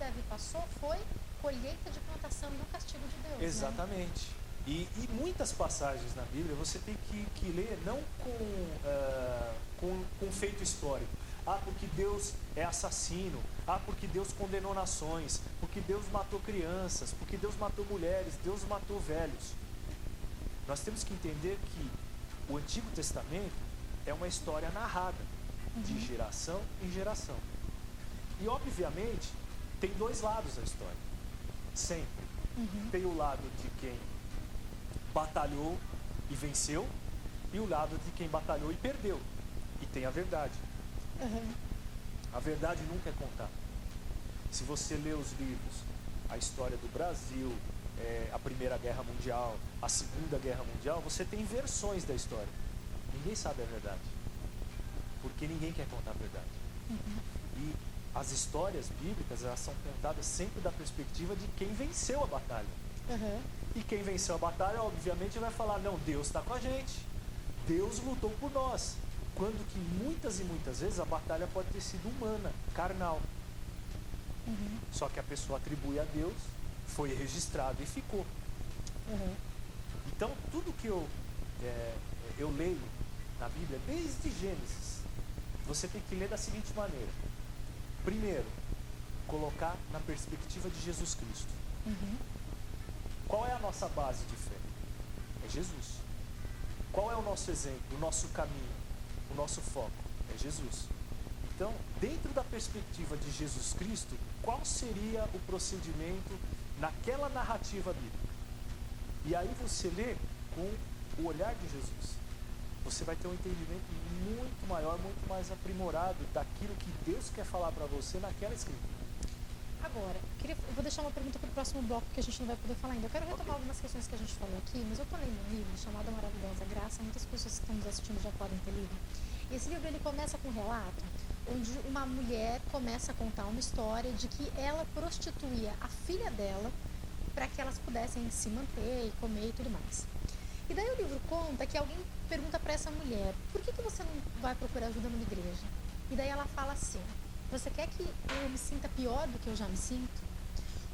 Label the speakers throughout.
Speaker 1: Davi passou foi colheita de plantação e não castigo de Deus.
Speaker 2: Exatamente.
Speaker 1: Né?
Speaker 2: E muitas passagens na Bíblia você tem que ler não com feito histórico. Ah, porque Deus é assassino. Ah, porque Deus condenou nações. Porque Deus matou crianças. Porque Deus matou mulheres. Deus matou velhos. Nós temos que entender que o Antigo Testamento é uma história narrada de geração em geração. E, obviamente, tem dois lados da história. Sempre. Tem o lado de quem batalhou e venceu e o lado de quem batalhou e perdeu. E tem a verdade. A verdade nunca é contada. Se você lê os livros, a história do Brasil, a Primeira Guerra Mundial, a Segunda Guerra Mundial, você tem versões da história. Ninguém sabe a verdade. Porque ninguém quer contar a verdade. E as histórias bíblicas, elas são contadas sempre da perspectiva de quem venceu a batalha. E quem venceu a batalha, obviamente, vai falar, não, Deus está com a gente. Deus lutou por nós. Quando que muitas e muitas vezes a batalha pode ter sido humana, carnal. Só que a pessoa atribui a Deus, foi registrado e ficou. Então, tudo que eu leio na Bíblia, desde Gênesis, você tem que ler da seguinte maneira. Primeiro, colocar na perspectiva de Jesus Cristo. Qual é a nossa base de fé? É Jesus. Qual é o nosso exemplo, o nosso caminho, o nosso foco? É Jesus. Então, dentro da perspectiva de Jesus Cristo, qual seria o procedimento naquela narrativa bíblica? E aí você lê com o olhar de Jesus. Você vai ter um entendimento muito maior, muito mais aprimorado daquilo que Deus quer falar para você naquela escritura.
Speaker 1: Agora, eu vou deixar uma pergunta para o próximo bloco que a gente não vai poder falar ainda. Eu quero retomar algumas questões que a gente falou aqui, mas eu estou lendo um livro chamado A Maravilhosa Graça. Muitas pessoas que estão nos assistindo já podem ter lido. E esse livro ele começa com um relato onde uma mulher começa a contar uma história de que ela prostituía a filha dela para que elas pudessem se manter e comer e tudo mais. E daí o livro conta que alguém pergunta para essa mulher, por que você não vai procurar ajuda numa igreja? E daí ela fala assim, você quer que eu me sinta pior do que eu já me sinto?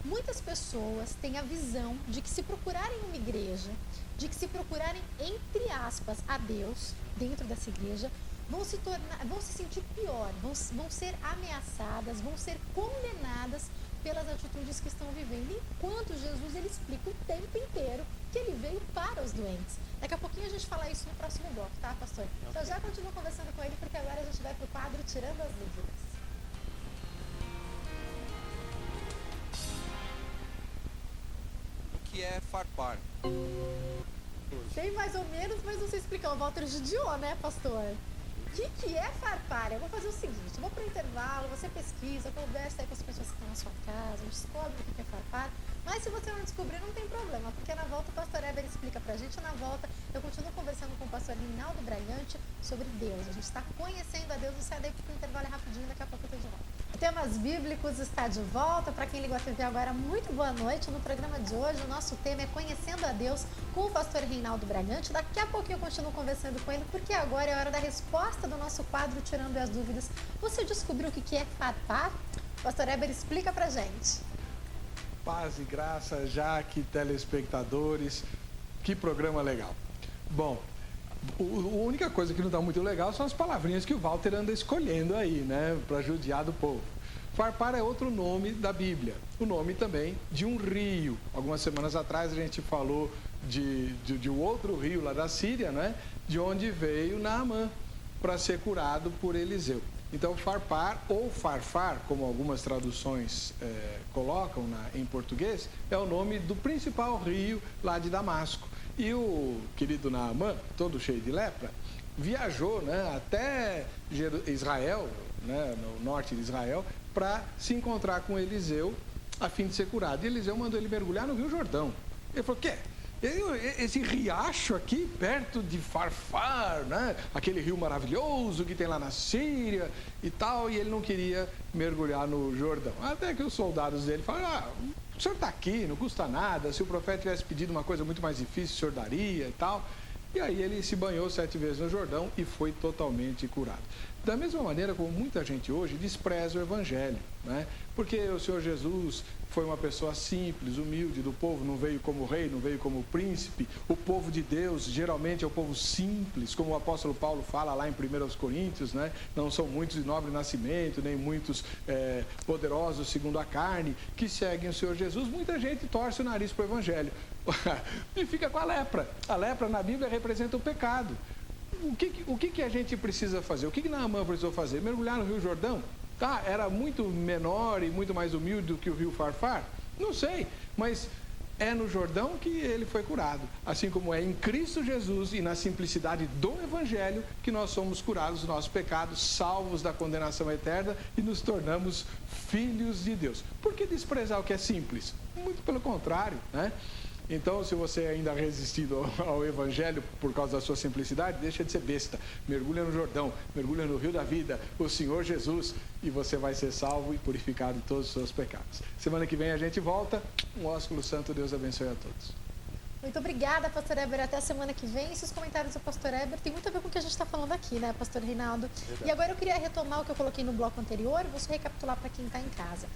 Speaker 1: Muitas pessoas têm a visão de que se procurarem uma igreja, de que se procurarem, entre aspas, a Deus dentro dessa igreja, vão se sentir pior, vão ser ameaçadas, vão ser condenadas pelas atitudes que estão vivendo. Enquanto Jesus ele explica o tempo inteiro que ele veio para os doentes. Daqui a pouquinho a gente fala isso no próximo bloco, tá, pastor? Então já continua conversando com ele, porque agora a gente vai para o quadro Tirando as Dúvidas.
Speaker 3: O que é farpar?
Speaker 1: Sei mais ou menos, mas não sei explicar. O Walter judiou, né, pastor? O que é farpar? Eu vou fazer o seguinte, eu vou para o intervalo, você pesquisa, conversa aí com as pessoas que estão na sua casa, descobre o que é farpar. Mas se você não descobrir, não tem problema, porque na volta o pastor Eber explica pra gente, e na volta eu continuo conversando com o pastor Reinaldo Bragante sobre Deus. A gente está conhecendo a Deus, não sai daí porque o intervalo é rapidinho, daqui a pouco eu tô de volta. Temas Bíblicos está de volta. Para quem ligou a TV agora, muito boa noite. No programa de hoje, o nosso tema é Conhecendo a Deus com o pastor Reinaldo Bragante. Daqui a pouquinho eu continuo conversando com ele, porque agora é a hora da resposta do nosso quadro Tirando as Dúvidas. Você descobriu o que é farpar? O pastor Eber explica pra gente.
Speaker 4: Paz e graça, Jaque, telespectadores. Que programa legal. Bom, a única coisa que não está muito legal são as palavrinhas que o Walter anda escolhendo aí, né? Para judiar do povo. Farpar é outro nome da Bíblia. O nome também de um rio. Algumas semanas atrás a gente falou de um outro rio lá da Síria, né? De onde veio Naamã para ser curado por Eliseu. Então, farpar ou farfar, como algumas traduções colocam em português, é o nome do principal rio lá de Damasco. E o querido Naamã, todo cheio de lepra, viajou, né, até Israel, né, no norte de Israel, para se encontrar com Eliseu a fim de ser curado. E Eliseu mandou ele mergulhar no Rio Jordão. Ele falou, quê? Esse riacho aqui, perto de Farfar, né? Aquele rio maravilhoso que tem lá na Síria e tal, e ele não queria mergulhar no Jordão. Até que os soldados dele falaram, o senhor está aqui, não custa nada, se o profeta tivesse pedido uma coisa muito mais difícil, o senhor daria e tal. E aí ele se banhou 7 vezes no Jordão e foi totalmente curado. Da mesma maneira como muita gente hoje despreza o Evangelho, né? Porque o Senhor Jesus foi uma pessoa simples, humilde do povo, não veio como rei, não veio como príncipe. O povo de Deus geralmente é o povo simples, como o apóstolo Paulo fala lá em 1 Coríntios, né? Não são muitos de nobre nascimento, nem muitos poderosos segundo a carne, que seguem o Senhor Jesus. Muita gente torce o nariz para o Evangelho e fica com a lepra. A lepra na Bíblia representa o pecado. O que a gente precisa fazer? O que Naamã precisou fazer? Mergulhar no Rio Jordão? Tá, era muito menor e muito mais humilde do que o Rio Farfar? Não sei, mas é no Jordão que ele foi curado. Assim como é em Cristo Jesus e na simplicidade do Evangelho que nós somos curados dos nossos pecados, salvos da condenação eterna e nos tornamos filhos de Deus. Por que desprezar o que é simples? Muito pelo contrário, né? Então, se você ainda resistido ao Evangelho por causa da sua simplicidade, deixa de ser besta. Mergulha no Jordão, mergulha no Rio da Vida, o Senhor Jesus, e você vai ser salvo e purificado de todos os seus pecados. Semana que vem a gente volta. Um ósculo santo, Deus abençoe a todos.
Speaker 1: Muito obrigada, pastor Heber. Até a semana que vem. Esses comentários do pastor Heber tem muito a ver com o que a gente está falando aqui, né, pastor Reinaldo? Verdade. E agora eu queria retomar o que eu coloquei no bloco anterior, vou só recapitular para quem está em casa.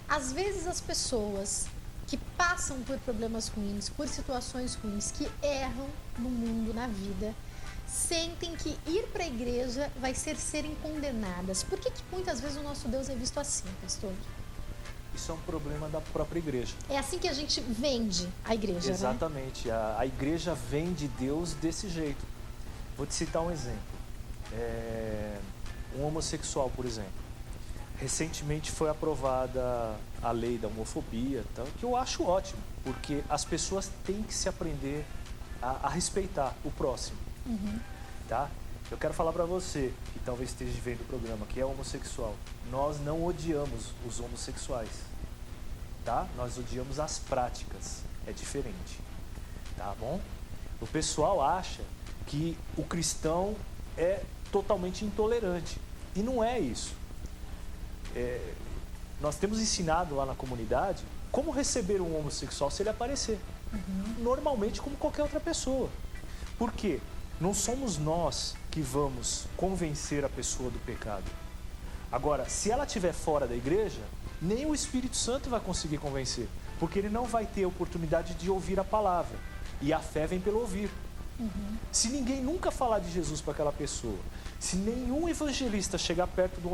Speaker 1: Às vezes as pessoas que passam por problemas ruins, por situações ruins, que erram no mundo, na vida, sentem que ir para a igreja vai ser serem condenadas. Por que muitas vezes o nosso Deus é visto assim, pastor?
Speaker 2: Isso é um problema da própria igreja.
Speaker 1: É assim que a gente vende a igreja,
Speaker 2: exatamente, né? A igreja vende Deus desse jeito. Vou te citar um exemplo. Um homossexual, por exemplo. Recentemente foi aprovada a lei da homofobia, que eu acho ótimo, porque as pessoas têm que se aprender a respeitar o próximo.
Speaker 1: Uhum.
Speaker 2: Tá? Eu quero falar para você, que talvez esteja vendo o programa, que é homossexual. Nós não odiamos os homossexuais, tá? Nós odiamos as práticas, é diferente, tá bom? O pessoal acha que o cristão é totalmente intolerante, e não é isso. Nós temos ensinado lá na comunidade como receber um homossexual se ele aparecer.
Speaker 1: Uhum.
Speaker 2: Normalmente como qualquer outra pessoa. Por quê? Não somos nós que vamos convencer a pessoa do pecado. Agora, se ela estiver fora da igreja, nem o Espírito Santo vai conseguir convencer, porque ele não vai ter a oportunidade de ouvir a palavra. E a fé vem pelo ouvir.
Speaker 1: Uhum.
Speaker 2: Se ninguém nunca falar de Jesus para aquela pessoa, se nenhum evangelista chegar perto do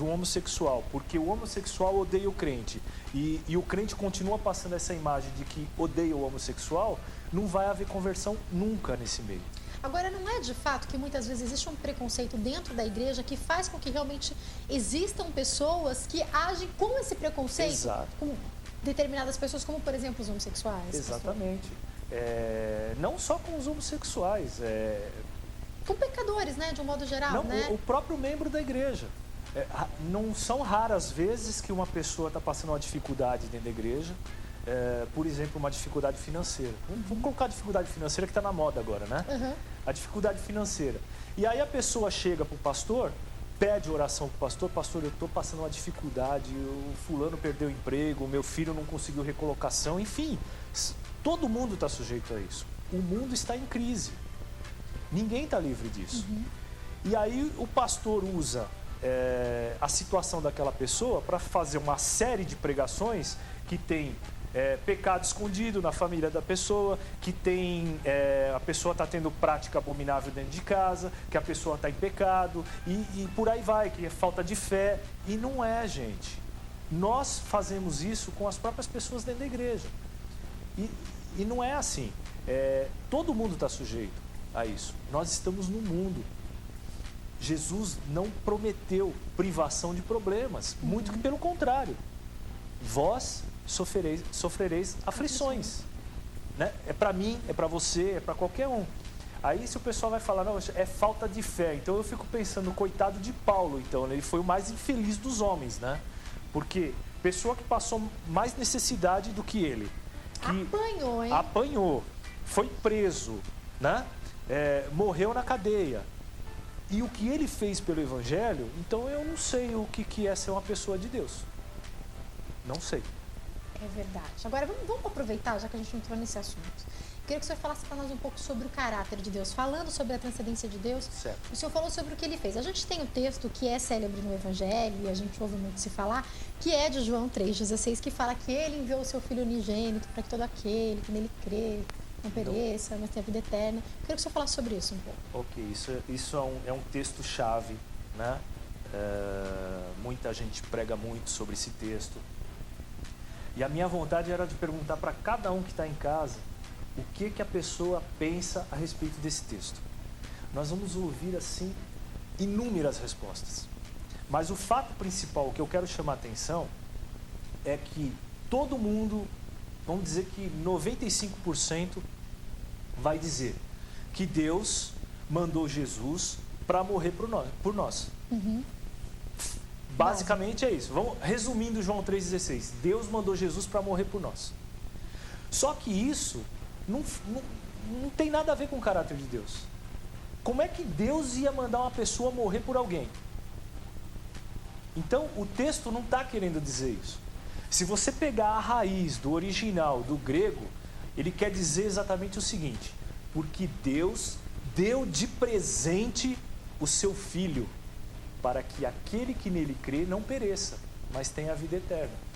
Speaker 2: homossexual, porque o homossexual odeia o crente, e o crente continua passando essa imagem de que odeia o homossexual, não vai haver conversão nunca nesse meio.
Speaker 1: Agora, não é de fato que muitas vezes existe um preconceito dentro da igreja que faz com que realmente existam pessoas que agem com esse preconceito?
Speaker 2: Exato.
Speaker 1: Com determinadas pessoas, como por exemplo os homossexuais?
Speaker 2: Exatamente. Não só com os homossexuais,
Speaker 1: com pecadores, né, de um modo geral,
Speaker 2: não,
Speaker 1: né?
Speaker 2: O próprio membro da igreja. Não são raras vezes que uma pessoa está passando uma dificuldade dentro da igreja, por exemplo, uma dificuldade financeira. Vamos colocar a dificuldade financeira que está na moda agora, né?
Speaker 1: Uhum.
Speaker 2: A dificuldade financeira. E aí a pessoa chega para o pastor, pede oração para o pastor: pastor, eu estou passando uma dificuldade, o fulano perdeu o emprego, o meu filho não conseguiu recolocação, enfim, todo mundo está sujeito a isso. O mundo está em crise. Ninguém está livre disso.
Speaker 1: Uhum.
Speaker 2: E aí o pastor usa a situação daquela pessoa para fazer uma série de pregações que tem pecado escondido na família da pessoa, que tem a pessoa está tendo prática abominável dentro de casa, que a pessoa está em pecado, e por aí vai, que é falta de fé. E não é, gente. Nós fazemos isso com as próprias pessoas dentro da igreja. E não é assim. Todo mundo está sujeito a isso. Nós estamos no mundo. Jesus não prometeu privação de problemas, muito que pelo contrário. Vós sofrereis aflições. Né? É para mim, é para você, é para qualquer um. Aí se o pessoal vai falar, não, é falta de fé. Então eu fico pensando, coitado de Paulo, então, ele foi o mais infeliz dos homens, né? Porque pessoa que passou mais necessidade do que ele. Que
Speaker 1: apanhou, hein?
Speaker 2: Apanhou, foi preso, né? Morreu na cadeia. E o que ele fez pelo Evangelho, então eu não sei o que é ser uma pessoa de Deus. Não sei.
Speaker 1: É verdade. Agora, vamos aproveitar, já que a gente entrou nesse assunto. Queria que o senhor falasse para nós um pouco sobre o caráter de Deus. Falando sobre a transcendência de Deus,
Speaker 2: Certo.
Speaker 1: o senhor falou sobre o que ele fez. A gente tem o texto que é célebre no Evangelho, e a gente ouve muito se falar, que é de João 3,16, que fala que ele enviou o seu Filho unigênito para que todo aquele que nele crê não pereça, mas tenha vida eterna. Queria que o senhor falasse sobre isso um pouco.
Speaker 2: Ok, isso é um texto-chave, né? Muita gente prega muito sobre esse texto. E a minha vontade era de perguntar para cada um que está em casa o que a pessoa pensa a respeito desse texto. Nós vamos ouvir, assim, inúmeras respostas. Mas o fato principal que eu quero chamar a atenção é que todo mundo, vamos dizer que 95% vai dizer que Deus mandou Jesus para morrer por nós.
Speaker 1: Uhum.
Speaker 2: Basicamente é isso. Vamos resumindo João 3,16. Deus mandou Jesus para morrer por nós. Só que isso não tem nada a ver com o caráter de Deus. Como é que Deus ia mandar uma pessoa morrer por alguém? Então, o texto não está querendo dizer isso. Se você pegar a raiz do original, do grego, ele quer dizer exatamente o seguinte: porque Deus deu de presente o seu Filho, para que aquele que nele crê não pereça, mas tenha a vida eterna.